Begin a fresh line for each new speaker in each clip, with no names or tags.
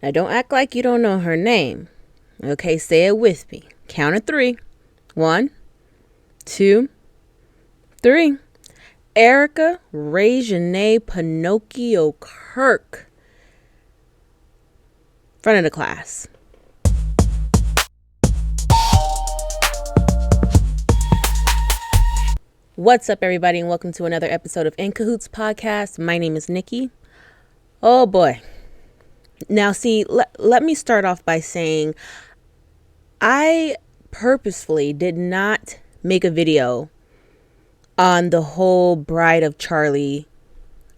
Now, don't act like you don't know her name. Okay, say it with me. Count of three. 1, 2, 3. Erika Pinocchio Kirk. Front of the class. What's up, everybody, and welcome to another episode of In Cahoots Podcast. My name is Nikki. Oh boy. Now, see, let me start off by saying I purposefully did not make a video on the whole Bride of Charlie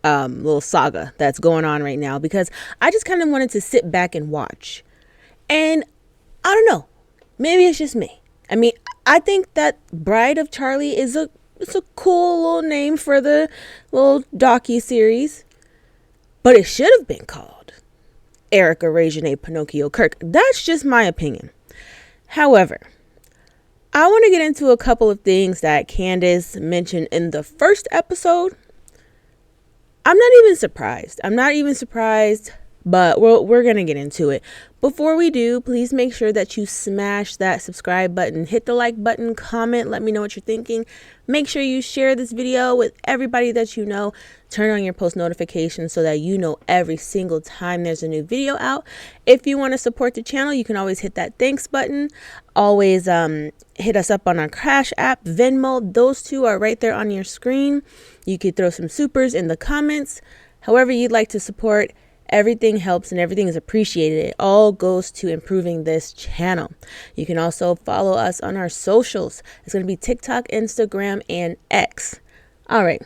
little saga that's going on right now, because I just kind of wanted to sit back and watch. And I don't know, maybe it's just me. I mean, I think that Bride of Charlie is it's a cool little name for the little docuseries, but it should have been called Erika Pinocchio Kirk. That's just my opinion. However, I want to get into a couple of things that Candace mentioned in the first episode. I'm not even surprised, but we're going to get into it. Before we do, please make sure that you smash that subscribe button, hit the like button, comment, let me know what you're thinking. Make sure you share this video with everybody that you know. Turn on your post notifications so that you know every single time there's a new video out. If you want to support the channel, you can always hit that thanks button. Always hit us up on our Cash App, Venmo. Those two are right there on your screen. You could throw some supers in the comments. However you'd like to support. Everything helps and everything is appreciated. It all goes to improving this channel. You can also follow us on our socials. It's going to be TikTok, Instagram, and X. All right,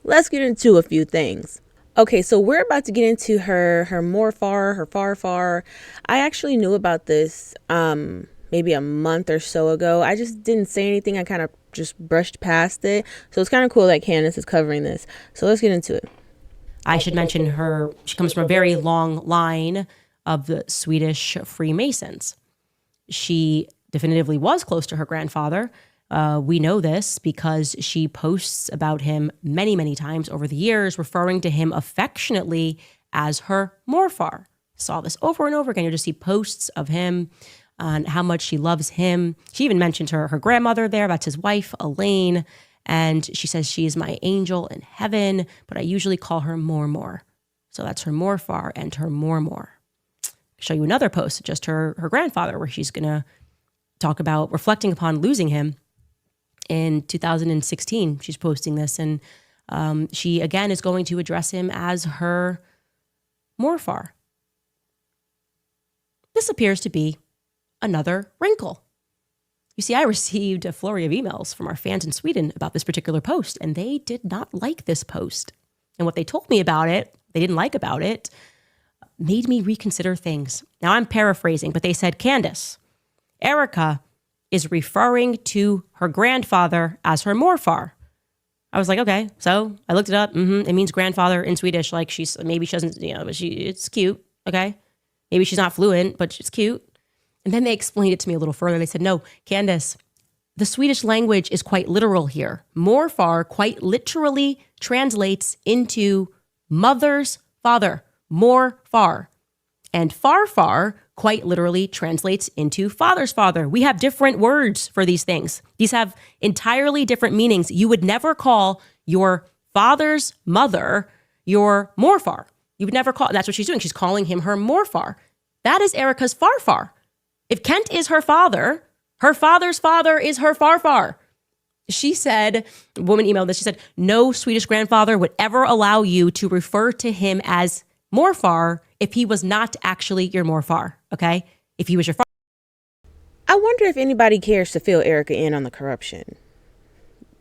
let's get into a few things. Okay, so we're about to get into her morfar, her farfar. I actually knew about this maybe a month or so ago. I just didn't say anything. I kind of just brushed past it. So it's kind of cool that Candace is covering this. So let's get into it.
I should mention she comes from a very long line of the Swedish Freemasons. She definitively was close to her grandfather. We know this because she posts about him many, many times over the years, referring to him affectionately as her morfar. Saw this over and over again. You'll just see posts of him on how much she loves him. She even mentioned her grandmother there. That's his wife, Elaine. And she says, she is my angel in heaven, but I usually call her Mormor. So that's her morfar and her mormor. Show you another post, just her grandfather, where she's going to talk about reflecting upon losing him in 2016. She's posting this, and she, again, is going to address him as her morfar. This appears to be another wrinkle. You see, I received a flurry of emails from our fans in Sweden about this particular post, and they did not like this post. And what they told me about it, they didn't like about it, made me reconsider things. Now, I'm paraphrasing, but they said, Candace, Erika is referring to her grandfather as her morfar. I was like, okay. So I looked it up. It means grandfather in Swedish. Like maybe she doesn't, but it's cute. Okay. Maybe she's not fluent, but it's cute. And then they explained it to me a little further. They said, no, Candace, the Swedish language is quite literal here. Morfar quite literally translates into mother's father, morfar. And farfar quite literally translates into father's father. We have different words for these things. These have entirely different meanings. You would never call your father's mother your morfar. You would never call, and that's what she's doing. She's calling him her morfar. That is Erika's farfar. If Kent is her father's father is her farfar. She said, a woman emailed this, she said, no Swedish grandfather would ever allow you to refer to him as morfar if he was not actually your morfar, okay? If he was your farfar.
I wonder if anybody cares to fill Erika in on the corruption.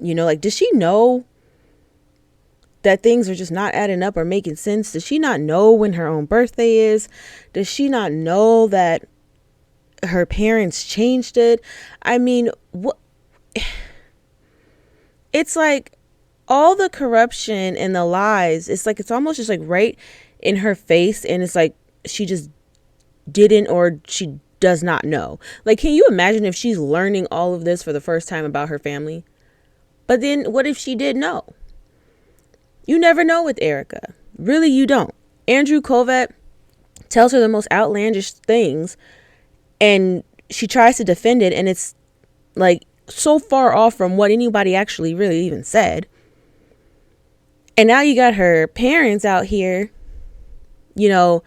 Does she know that things are just not adding up or making sense? Does she not know when her own birthday is? Does she not know that her parents changed it? I mean, what? It's like all the corruption and the lies. It's like, it's almost just like right in her face. And it's like, she just didn't, or she does not know. Like, can you imagine if she's learning all of this for the first time about her family? But then what if she did know? You never know with Erika. Really, you don't. Andrew Kovac tells her the most outlandish things, and she tries to defend it, and it's like so far off from what anybody actually really even said. And now you got her parents out here, you know,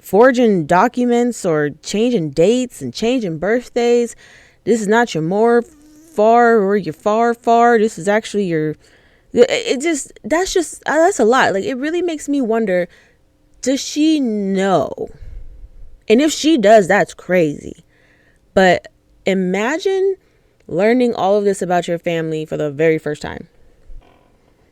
forging documents or changing dates and changing birthdays. This is not your morfar or your farfar. This is actually your... that's a lot. Like, it really makes me wonder, does she know? And if she does, that's crazy. But imagine learning all of this about your family for the very first time.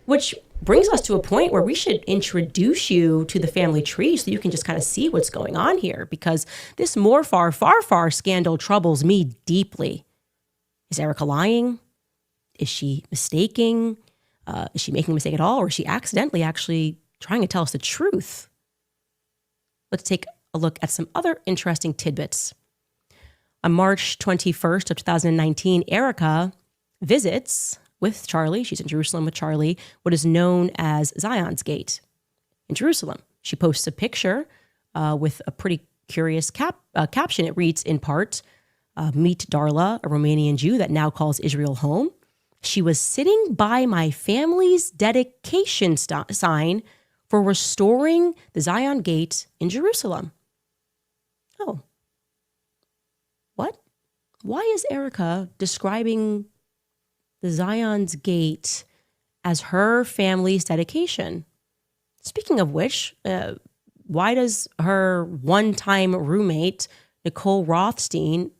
Which brings us to a point where we should introduce you to the family tree so you can just kind of see what's going on here, because this morfar farfar scandal troubles me deeply. Is Erika lying? Is she mistaking? Is she making a mistake at all? Or is she accidentally actually trying to tell us the truth? Let's take a look at some other interesting tidbits. On March 21st of 2019, Erika visits with Charlie. She's in Jerusalem with Charlie, what is known as Zion's Gate in Jerusalem. She posts a picture with a pretty curious caption. It reads in part, meet Darla, a Romanian Jew that now calls Israel home. She was sitting by my family's dedication sign for restoring the Zion Gate in Jerusalem. Oh. What? Why is Erika describing the Zion's Gate as her family's dedication? Speaking of which, why does her one-time roommate, Nicole Rothstein,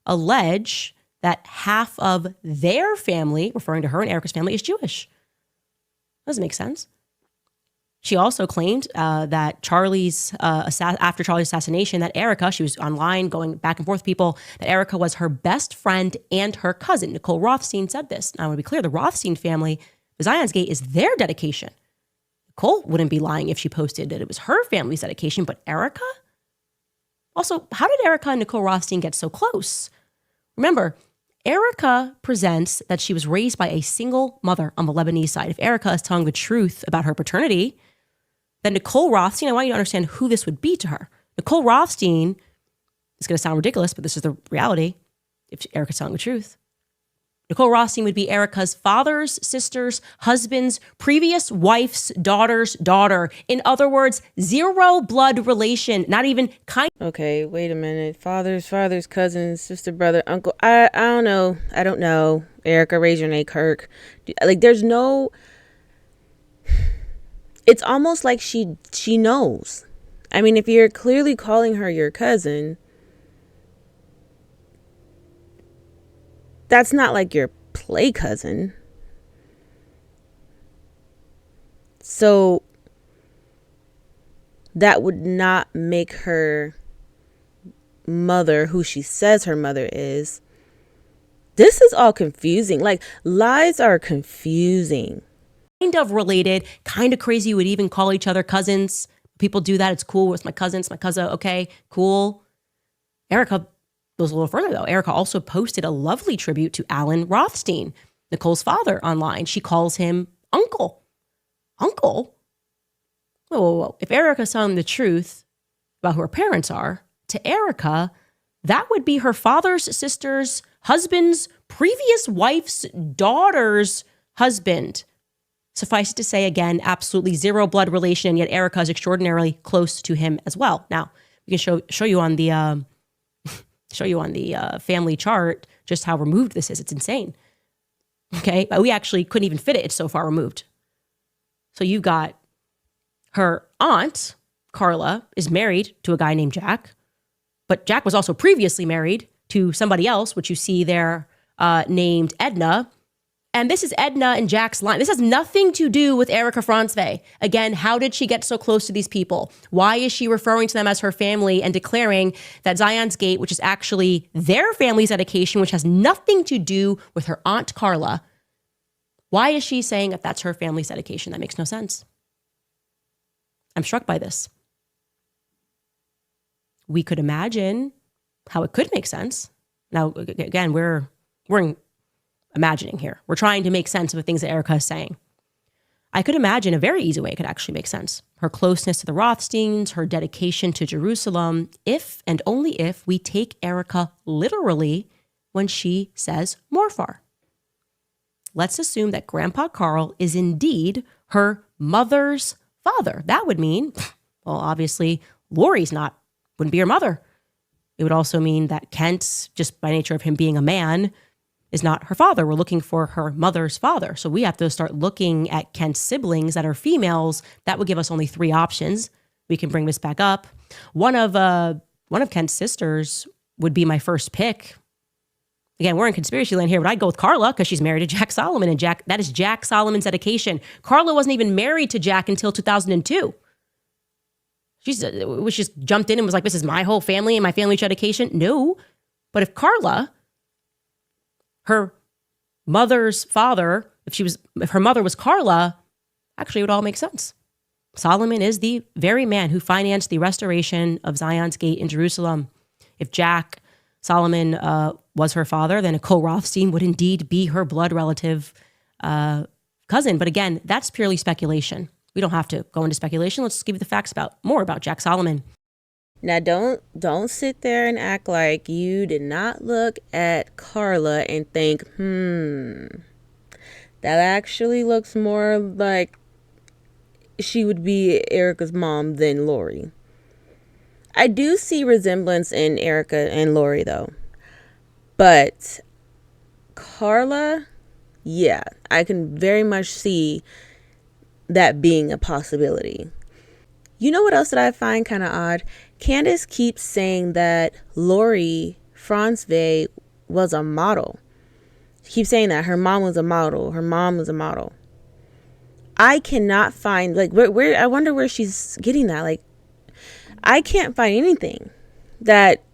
allege that half of their family, referring to her and Erika's family, is Jewish? Doesn't make sense. She also claimed that after Charlie's assassination, that Erika, she was online going back and forth with people, that Erika was her best friend and her cousin. Nicole Rothstein said this. Now, I want to be clear, the Rothstein family, the Zion's Gate is their dedication. Nicole wouldn't be lying if she posted that it was her family's dedication, but Erika? Also, how did Erika and Nicole Rothstein get so close? Remember, Erika presents that she was raised by a single mother on the Lebanese side. If Erika is telling the truth about her paternity, then Nicole Rothstein, I want you to understand who this would be to her. Nicole Rothstein, it's going to sound ridiculous, but this is the reality if Erika's telling the truth. Nicole Rothstein would be Erika's father's sister's husband's previous wife's daughter's daughter. In other words, zero blood relation, not even kind.
Okay, wait a minute. Father's cousin, sister, brother, uncle. I don't know. I don't know. Erika, raise your name, Kirk. Like, there's no... It's almost like she knows. I mean, if you're clearly calling her your cousin, that's not like your play cousin. So that would not make her mother who she says her mother is. This is all confusing. Like, lies are confusing.
Kind of related, kind of crazy. You would even call each other cousins. People do that. It's cool. It's my cousin. It's my cousin. Okay, cool. Erika goes a little further, though. Erika also posted a lovely tribute to Alan Rothstein, Nicole's father, online. She calls him Uncle. Uncle? Whoa. If Erika's telling the truth about who her parents are, to Erika, that would be her father's sister's husband's previous wife's daughter's husband. Suffice it to say, again, absolutely zero blood relation, and yet Erika is extraordinarily close to him as well. Now, we can show you on the family chart just how removed this is. It's insane. Okay, but we actually couldn't even fit it. It's so far removed. So you got her aunt, Carla, is married to a guy named Jack, but Jack was also previously married to somebody else, which you see there named Edna. And this is Edna and Jack's line. This has nothing to do with Erika Fransve. Again, how did she get so close to these people? Why is she referring to them as her family and declaring that Zion's Gate, which is actually their family's dedication, which has nothing to do with her aunt Carla, why is she saying that that's her family's dedication? That makes no sense. I'm struck by this. We could imagine how it could make sense. Now, again, we're imagining here. We're trying to make sense of the things that Erika is saying. I could imagine a very easy way it could actually make sense. Her closeness to the Rothsteins, her dedication to Jerusalem, if and only if we take Erika literally when she says morfar. Let's assume that Grandpa Carl is indeed her mother's father. That would mean, well, obviously, Lori's wouldn't be her mother. It would also mean that Kent, just by nature of him being a man, is not her father. We're looking for her mother's father. So we have to start looking at Kent's siblings that are females. That would give us only 3 options. We can bring this back up. One of Kent's sisters would be my first pick. Again, we're in conspiracy land here, but I'd go with Carla because she's married to Jack Solomon, and that is Jack Solomon's dedication. Carla wasn't even married to Jack until 2002. She just jumped in and was like, this is my whole family and my family's dedication. No. But if Carla, her mother's father, if her mother was Carla, actually it would all make sense. Solomon is the very man who financed the restoration of Zion's gate in Jerusalem. If Jack Solomon was her father, then a co-Rothstein would indeed be her blood relative cousin. But again, that's purely speculation. We don't have to go into speculation. Let's just give you the facts more about Jack Solomon.
Now, don't sit there and act like you did not look at Carla and think, that actually looks more like she would be Erika's mom than Lori. I do see resemblance in Erika and Lori, though. But Carla, yeah, I can very much see that being a possibility. You know what else that I find kind of odd? Candace keeps saying that Lori Fransve was a model. She keeps saying that her mom was a model. Her mom was a model. I cannot find, like, where I wonder where she's getting that. Like, I can't find anything that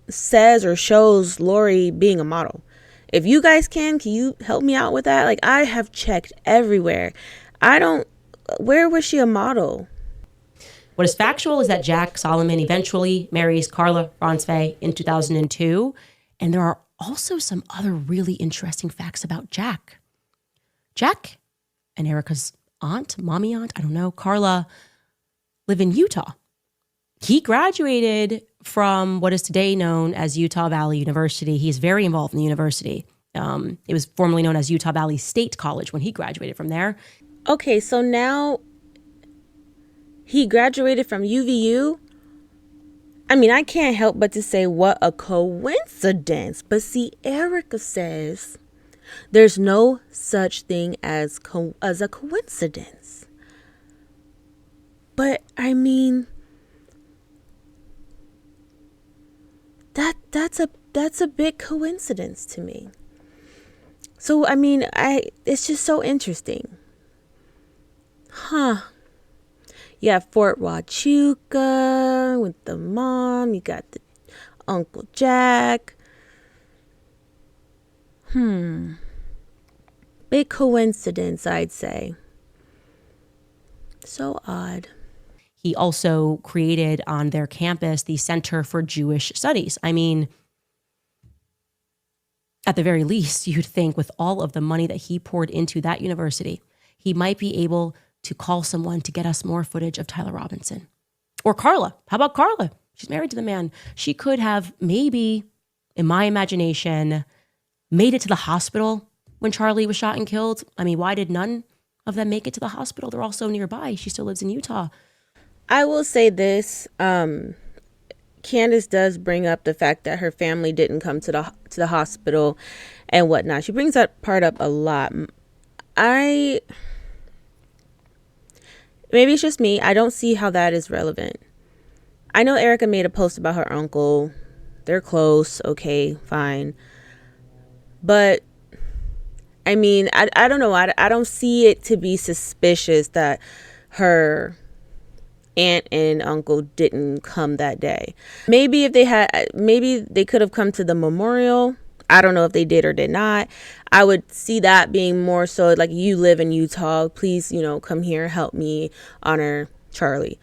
says or shows Lori being a model. If you guys can you help me out with that? Like, I have checked everywhere. Where was she a model?
What is factual is that Jack Solomon eventually marries Carla Fransve in 2002. And there are also some other really interesting facts about Jack. Jack and Erika's mommy aunt, I don't know, Carla, live in Utah. He graduated from what is today known as Utah Valley University. He's very involved in the university. It was formerly known as Utah Valley State College when he graduated from there.
Okay, so now he graduated from UVU. I mean, I can't help but to say what a coincidence. But see, Erika says there's no such thing as a coincidence. But I mean, that's a big coincidence to me. So I mean, it's just so interesting. Huh. You have Fort Huachuca with the mom. You got the Uncle Jack. Big coincidence, I'd say. So odd.
He also created on their campus the Center for Jewish Studies. I mean, at the very least, you'd think with all of the money that he poured into that university, he might be able to call someone to get us more footage of Tyler Robinson. Or Carla. How about Carla? She's married to the man. She could have maybe, in my imagination, made it to the hospital when Charlie was shot and killed. I mean, why did none of them make it to the hospital? They're all so nearby. She still lives in Utah.
I will say this. Candace does bring up the fact that her family didn't come to the hospital and whatnot. She brings that part up a lot. Maybe it's just me. I don't see how that is relevant. I know Erika made a post about her uncle. They're close. Okay, fine. But I mean, I don't know. I don't see it to be suspicious that her aunt and uncle didn't come that day. Maybe they could have come to the memorial. I don't know if they did or did not. I would see that being more so like, you live in Utah, please, come here, help me honor Charlie.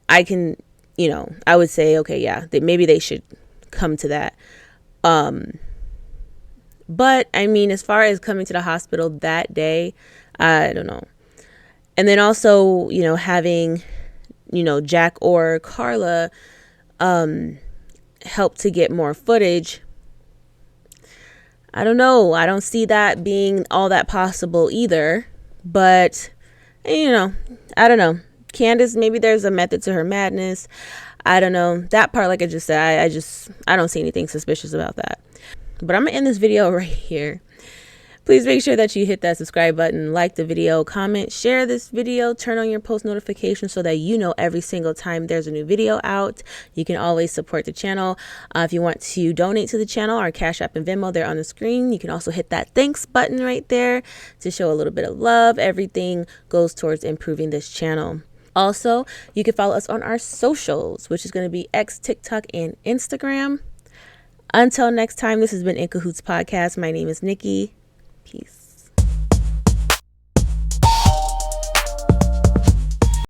I would say, okay, yeah, maybe they should come to that. But I mean, as far as coming to the hospital that day, I don't know. And then also, having, Jack or Carla help to get more footage. I don't know. I don't see that being all that possible either. But, I don't know. Candace, maybe there's a method to her madness. I don't know. That part, like I just said, I don't see anything suspicious about that. But I'm going to end this video right here. Please make sure that you hit that subscribe button, like the video, comment, share this video, turn on your post notifications so that you know every single time there's a new video out. You can always support the channel. If you want to donate to the channel, our Cash App and Venmo, they're on the screen. You can also hit that thanks button right there to show a little bit of love. Everything goes towards improving this channel. Also, you can follow us on our socials, which is going to be X, TikTok, and Instagram. Until next time, this has been In Cahoots Podcast. My name is Nikki. Peace.